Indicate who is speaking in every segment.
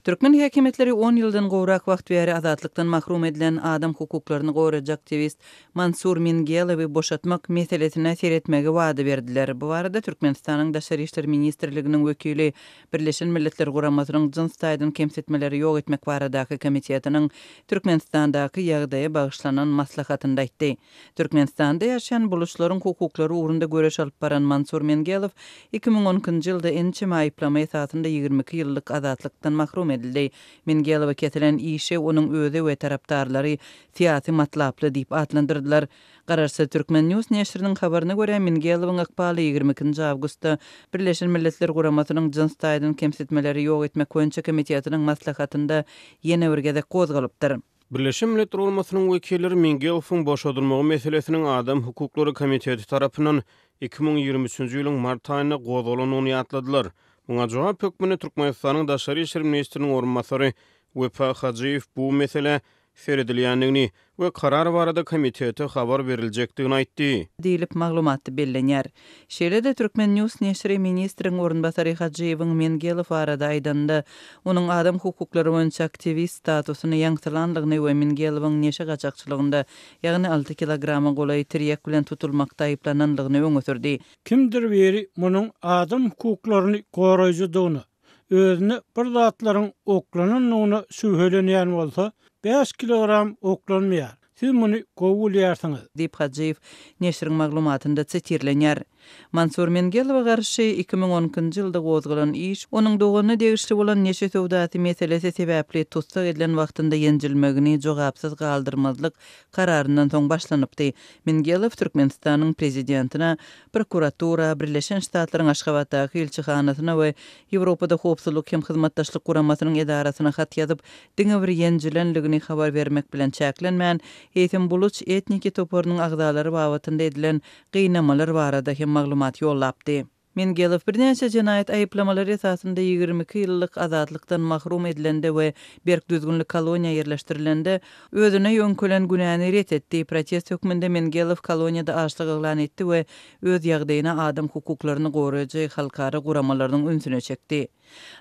Speaker 1: Türkmen häkimetleri 10 ýyldan gowrak wagt bäri azatlykdan mahrum edilen adam hukuklaryny gowrajak aktivist Mansur Mingelowy boşatmak meselesine seretmege wada berdiler. Bu arada Türkmenistanyň Daşary işleri ministrliginiň wekili Birleşen Milletler Guramasynyň jins taýdan kemsetmeleri ýok etmek baradaky komitetiniň Türkmenistandaky ýagdaýa bagyşlanan maslahatynda aýtdy. Türkmenistanda ýaşaýan buluşlaryň hukuklary ugrunda göreş alyp baran Mansur Mingelow 2010-njy ýylda ençe aýplama esasynda 22 ýyllyk azatlykdan mahrum edildi. Mingelow ketilen işe onun öze we tarapdarlary siýasy matlaply diýip adlandyrdylar. Gararsa Türkmen News näşriniň habaryna görä Mingelowyň akbaly 22-nji awgustda Birleşen Milletler Guramasynyň jins taýdan kemsetmeleri ýok etmek boýunça komitetiniň maslahatynda ýene bir gezek gozgalypdyr.
Speaker 2: Birleşen Milletler Guramasynyň wekilleri Mingelowyň boşadylmagy meselesiniň Adam Hukuklary Komiteti tarapyndan 2023-nji ýylyň mart aýyna gozgalanyny ýatladylar. Muňa jogap hökmüne Türkmenistanyň Daşary işleri ministriniň orunmasary Wefa Hajiýew bu mesele seredilýändigini we karar barada komitete habar berilejekdigini aýtdy.
Speaker 1: Diýilip maglumatdy bellenýär. Şeýle-de Türkmen News näşri ministriň orunbasary Hajiýewiň Mingelow arada aýdanda onuň adam hukuklary boýunça aktivist statusyny ýaňsylandygyny we Mingelowyň neşe gaçakçylygynda ýagny 6 kilograma golay tirýek bilen tutulmakda aýplanandygyny öňe sürdi.
Speaker 3: Kimdir beri munyň adam hukuklaryny goraýjydygyny, özüne bir zatlaryň oklananyny süýhelenýän bolsa 5 kilogram oklanmaýar. Siz muny gowulýarsyňyz.
Speaker 1: Diýip Hajiýew näşriň maglumatynda çetirlenýär. Mansur Mingelowa garşy 2010-njy ýylda gozgalan iş, onuň doguny degişli bolan neşe sowdaty meselesi sebäpli tutsak edilen wagtynda ýenjilmegini jogapsyz galdyrmazlyk kararyndan soň başlanypdy. Mingelow Türkmenistanyň prezidentina, prokuratura, Birleşen Ştatlaryň Aşgabatdaky elçihanasyna we Ýewropada howpsuzlyk hem hyzmatdaşlyk guramasynyň edarasyna hat ýazyp, diňe bir ýenjilenligini habar bermek bilen çäklenmän, eýtim buluç etniki toporynyň agdalary babatynda edilen gynamalar barada hem maglumat ýollapdy. Mingelow bir näçe jenaýat aýyplamalary esasynda 22 ýyllyk azatlykdan mahrum edilende we berk düzgünlik koloniýa ýerleşdirilende özüne ýönkelen günäni ret etdi. Protest hökmünde Mingelow koloniýada açlyk eglan etdi we öz ýagdaýyna adam hukuklaryny goraýjy halkara guramalarynyň ünsüne çekdi.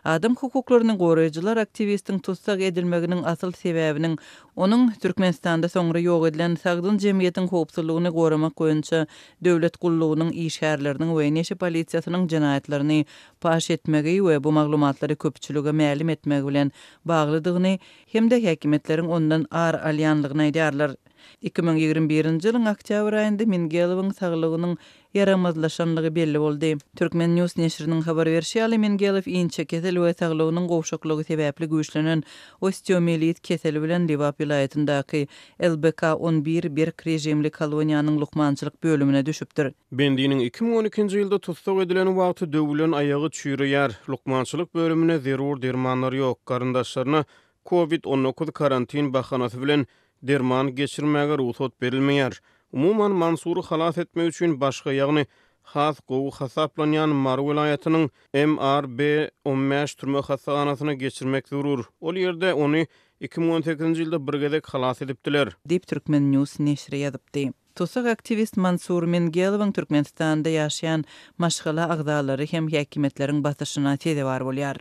Speaker 1: Adam hukuklaryny goraýjylar aktivistiň tutsak edilmeginiň asyl sebäbiniň onuň Türkmenistanda soňra ýok edilen sagdyn jemgyýetiň howpsuzlygyny goramak boýunça döwlet gullugynyň işgärleriniň we neşe polisiýasynyň jenaýatlaryny paş etmegi we bu maglumatlary köpçülüge mälim etmegi bilen baglydygyny hemde häkimetleriň ondan ar alýanlygyny aýdýarlar. 2021-nji ýylyň oktyabr aýynda Mingelowyň saglygynyň yaramazlaşanlygy belli boldy. Türkmen News näşriniň habar berýäli Mingelow inçe kesel we saglygynyň gowşaklygy sebäpli güýçlenen osteomiyelit keseli bilen Liwap vilayatyndaky LBK-11 bir rejimli koloniýanyň lukmançylyk bölümine düşüpdir.
Speaker 2: Bendiniň 2012-nji ýylda tutsak edilen wagty döwülen aýagy çüýreýär. Lukmançylyk bölümine zerur dermanlar ýok. Garyndaşlaryna COVID-19 karantin bahanasy bilen derman geçirmäge ruhsat berilmeýär. Umuman Mansury halas etmek üçin başga ýagny has gowy hasaplanýan Mar vilayatynyň MRB-15 türme hasanasyna geçirmek zerur. Ol ýerde ony 2018-nji ýylda bir gezek halas edipdiler.
Speaker 1: Diýip Türkmen News näşri ýazypdy. Tutsak aktivist Mansur Mingelowyň Türkmenistanda ýaşaýan maşgala agdalary hem häkimetleriň basyşyna teze bar bolýar.